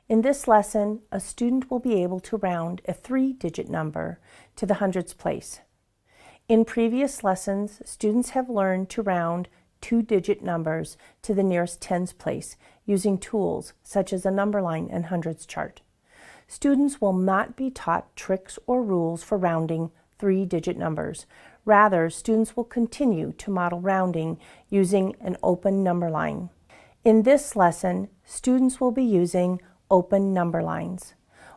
In this lesson, a student will be able to round a 3-digit number to the hundreds place. In previous lessons, students have learned to round 2-digit numbers to the nearest tens place using tools such as a number line and hundreds chart. Students will not be taught tricks or rules for rounding 3-digit numbers. Rather, students will continue to model rounding using an open number line. In this lesson, students will be using open number lines.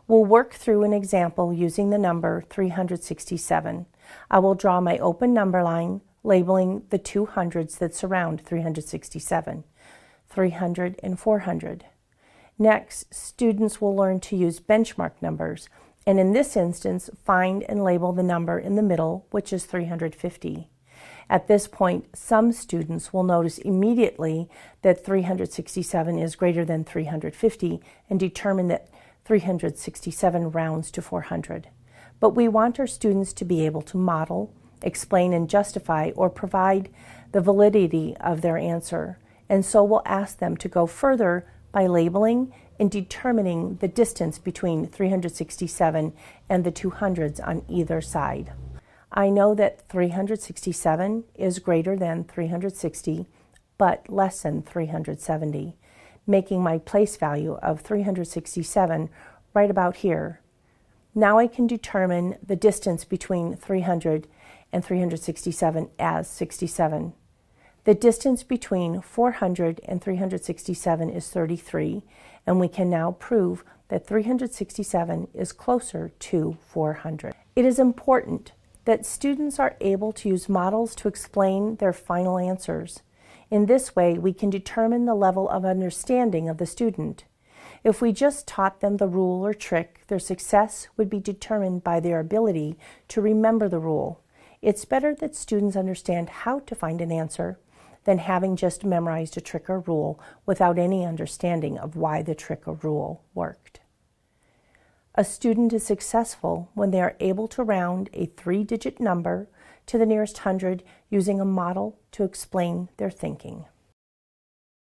We'll work through an example using the number 367. I will draw my open number line, labeling the two hundreds that surround 367, 300 and 400. Next, students will learn to use benchmark numbers, and in this instance, find and label the number in the middle, which is 350. At this point, some students will notice immediately that 367 is greater than 350 and determine that 367 rounds to 400. But we want our students to be able to model, explain, and justify or provide the validity of their answer. And so we'll ask them to go further by labeling and determining the distance between 367 and the 200s on either side. I know that 367 is greater than 360, but less than 370, making my place value of 367 right about here. Now I can determine the distance between 300 and 367 as 67. The distance between 400 and 367 is 33, and we can now prove that 367 is closer to 400. It is important that students are able to use models to explain their final answers. In this way, we can determine the level of understanding of the student. If we just taught them the rule or trick, their success would be determined by their ability to remember the rule. It's better that students understand how to find an answer than having just memorized a trick or rule without any understanding of why the trick or rule worked. A student is successful when they are able to round a 3-digit number to the nearest hundred using a model to explain their thinking.